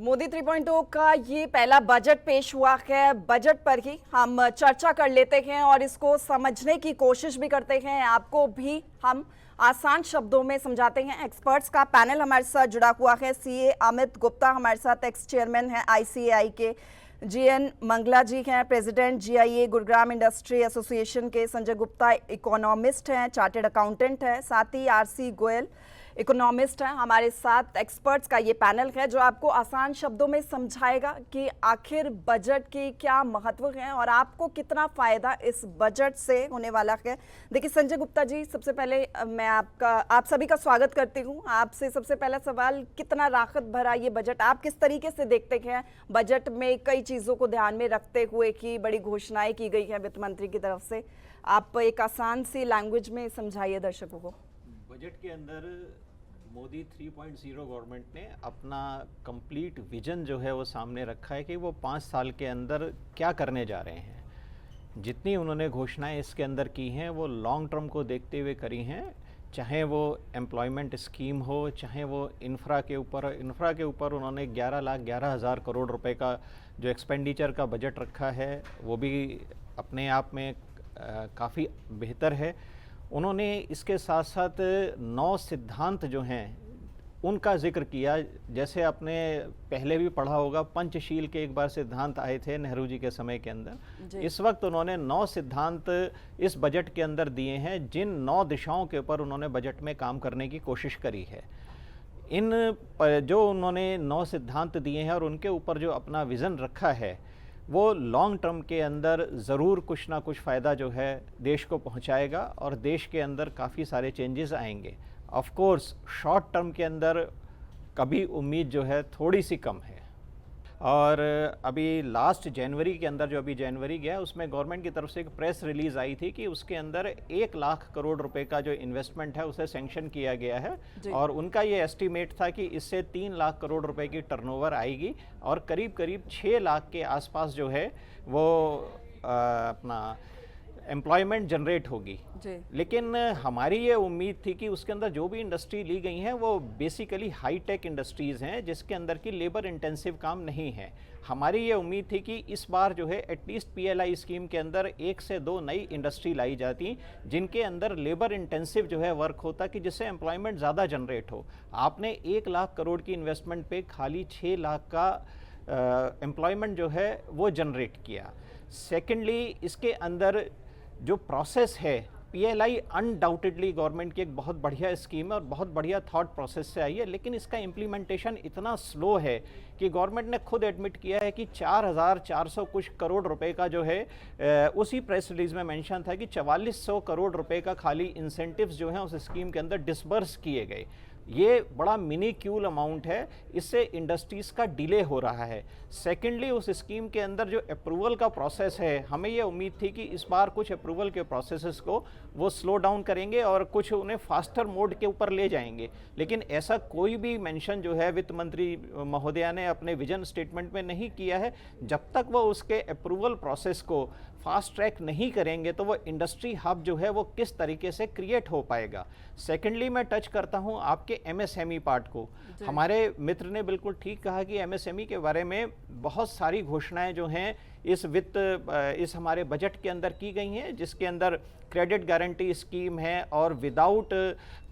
मोदी 3.0 का ये पहला बजट पेश हुआ है। बजट पर ही हम चर्चा कर लेते हैं और इसको समझने की कोशिश भी करते हैं। आपको भी हम आसान शब्दों में समझाते हैं। एक्सपर्ट्स का पैनल हमारे साथ जुड़ा हुआ है। सीए अमित गुप्ता हमारे साथ, एक्स चेयरमैन हैं आईसीएआई के। जीएन मंगला जी हैं, president GIA Gurugram industry association के। संजय गुप्ता इकोनॉमिस्ट हैं, चार्टेड अकाउंटेंट हैं। साथ ही आरसी गोयल इकोनॉमिस्ट हैं। हमारे साथ एक्सपर्ट्स का ये पैनल है जो आपको आसान शब्दों में समझाएगा कि आखिर बजट की क्या महत्व है और आपको कितना फायदा इस बजट से होने वाला है। देखिए संजय गुप्ता जी, सबसे पहले मैं आप सभी का स्वागत करती हूँ। आपसे सबसे पहला सवाल, कितना राहत भरा ये बजट, आप किस तरीके से देखते हैं? बजट में कई चीज़ों को ध्यान में रखते हुए की बड़ी घोषणाएं की गई है वित्त मंत्री की तरफ से। आप एक आसान सी लैंग्वेज में समझाइए दर्शकों को। बजट के अंदर मोदी 3.0 गवर्नमेंट ने अपना कंप्लीट विजन जो है वो सामने रखा है कि वो 5 साल के अंदर क्या करने जा रहे हैं। जितनी उन्होंने घोषणाएं इसके अंदर की हैं वो लॉन्ग टर्म को देखते हुए करी हैं, चाहे वो एम्प्लॉयमेंट स्कीम हो, चाहे वो इंफ्रा के ऊपर उन्होंने 11,11,000 करोड़ रुपए का जो एक्सपेंडिचर का बजट रखा है वो भी अपने आप में काफ़ी बेहतर है। उन्होंने इसके साथ साथ 9 सिद्धांत जो हैं उनका जिक्र किया। जैसे आपने पहले भी पढ़ा होगा, पंचशील के एक बार सिद्धांत आए थे नेहरू जी के समय के अंदर। इस वक्त उन्होंने 9 सिद्धांत इस बजट के अंदर दिए हैं, जिन 9 दिशाओं के ऊपर उन्होंने बजट में काम करने की कोशिश करी है। इन जो उन्होंने 9 सिद्धांत दिए हैं और उनके ऊपर जो अपना विज़न रखा है वो लॉन्ग टर्म के अंदर ज़रूर कुछ ना कुछ फ़ायदा जो है देश को पहुंचाएगा और देश के अंदर काफ़ी सारे चेंजेस आएंगे। ऑफ कोर्स शॉर्ट टर्म के अंदर कभी उम्मीद जो है थोड़ी सी कम है। और अभी लास्ट जनवरी के अंदर, जो अभी जनवरी गया, उसमें गवर्नमेंट की तरफ से एक प्रेस रिलीज़ आई थी कि उसके अंदर 1 लाख करोड़ रुपए का जो इन्वेस्टमेंट है उसे सैंक्शन किया गया है और उनका ये एस्टीमेट था कि इससे 3 लाख करोड़ रुपए की टर्नओवर आएगी और करीब करीब 6 लाख के आसपास जो है वो अपना एम्प्लॉयमेंट जनरेट होगी। लेकिन हमारी ये उम्मीद थी कि उसके अंदर जो भी इंडस्ट्री ली गई हैं वो बेसिकली हाई टेक इंडस्ट्रीज़ हैं जिसके अंदर की लेबर इंटेंसिव काम नहीं है। हमारी ये उम्मीद थी कि इस बार जो है एटलीस्ट पीएलआई स्कीम के अंदर 1 से 2 नई इंडस्ट्री लाई जाती जिनके अंदर लेबर इंटेंसिव जो है वर्क होता, कि जिससे एम्प्लॉयमेंट ज़्यादा जनरेट हो। आपने 1 लाख करोड़ की इन्वेस्टमेंट पे खाली 6 लाख का एम्प्लॉयमेंट जो है वो जनरेट किया। सेकेंडली, इसके अंदर जो प्रोसेस है, पीएलआई अनडाउटेडली गवर्नमेंट की एक बहुत बढ़िया स्कीम है और बहुत बढ़िया थॉट प्रोसेस से आई है, लेकिन इसका इम्प्लीमेंटेशन इतना स्लो है कि गवर्नमेंट ने खुद एडमिट किया है कि 4,400 कुछ करोड़ रुपए का जो है उसी प्रेस रिलीज में मेंशन था कि 4400 करोड़ रुपए का खाली इंसेंटिव्स जो हैं उस स्कीम के अंदर डिसबर्स किए गए। ये बड़ा मिनिक्यूल अमाउंट है, इससे इंडस्ट्रीज़ का डिले हो रहा है। सेकेंडली, उस स्कीम के अंदर जो अप्रूवल का प्रोसेस है, हमें ये उम्मीद थी कि इस बार कुछ अप्रूवल के प्रोसेसेस को वो स्लो डाउन करेंगे और कुछ उन्हें फास्टर मोड के ऊपर ले जाएंगे, लेकिन ऐसा कोई भी मेंशन जो है वित्त मंत्री महोदया ने अपने विजन स्टेटमेंट में नहीं किया है। जब तक वो उसके अप्रूवल प्रोसेस को फास्ट ट्रैक नहीं करेंगे तो वो इंडस्ट्री हब जो है वो किस तरीके से क्रिएट हो पाएगा। सेकेंडली, मैं टच करता हूँ आपके एमएसएमई पार्ट को। हमारे मित्र ने बिल्कुल ठीक कहा कि एमएसएमई के बारे में बहुत सारी घोषणाएं जो हैं इस हमारे बजट के अंदर की गई हैं, जिसके अंदर क्रेडिट गारंटी स्कीम है और विदाउट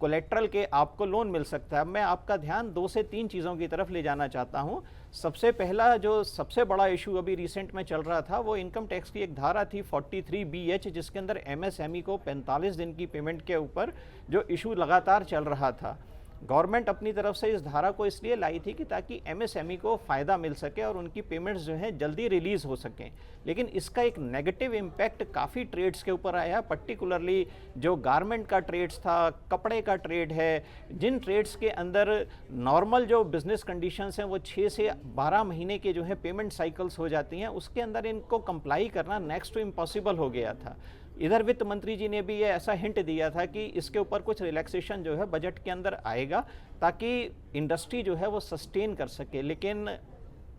कोलेट्रल के आपको लोन मिल सकता है। मैं आपका ध्यान 2 से 3 चीज़ों की तरफ ले जाना चाहता हूँ। सबसे पहला, जो सबसे बड़ा इशू अभी रिसेंट में चल रहा था, वो इनकम टैक्स की एक धारा थी 43BH, जिसके अंदर एमएसएमई को 45 दिन की पेमेंट के ऊपर जो इशू लगातार चल रहा था। गवर्नमेंट अपनी तरफ से इस धारा को इसलिए लाई थी कि ताकि एमएसएमई को फ़ायदा मिल सके और उनकी पेमेंट्स जो हैं जल्दी रिलीज़ हो सकें। लेकिन इसका एक नेगेटिव इम्पैक्ट काफ़ी ट्रेड्स के ऊपर आया, पर्टिकुलरली जो गारमेंट का ट्रेड्स था, कपड़े का ट्रेड है, जिन ट्रेड्स के अंदर नॉर्मल जो बिज़नेस कंडीशंस हैं वो 6 से 12 महीने के जो है पेमेंट साइकिल्स हो जाती हैं, उसके अंदर इनको कंप्लाई करना नेक्स्ट टू इम्पॉसिबल हो गया था। इधर वित्त मंत्री जी ने भी ये ऐसा हिंट दिया था कि इसके ऊपर कुछ रिलैक्सेशन जो है बजट के अंदर आएगा ताकि इंडस्ट्री जो है वो सस्टेन कर सके, लेकिन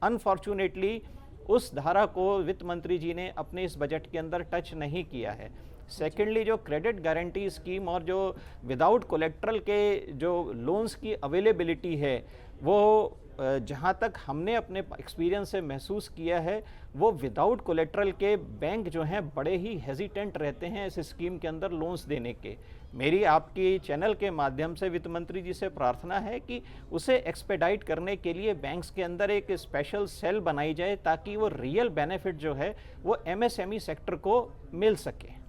अनफॉर्चुनेटली उस धारा को वित्त मंत्री जी ने अपने इस बजट के अंदर टच नहीं किया है। सेकेंडली, जो क्रेडिट गारंटी स्कीम और जो विदाउट कोलेट्रल के जो लोन्स की अवेलेबिलिटी है वो जहाँ तक हमने अपने एक्सपीरियंस से महसूस किया है, वो विदाउट कोलेट्रल के बैंक जो हैं बड़े ही हेजिटेंट रहते हैं इस स्कीम के अंदर लोन्स देने के। मेरी आपकी चैनल के माध्यम से वित्त मंत्री जी से प्रार्थना है कि उसे एक्सपेडाइट करने के लिए बैंक्स के अंदर एक स्पेशल सेल बनाई जाए, ताकि वो रियल बेनिफिट जो है वो एमएसएमई सेक्टर को मिल सके।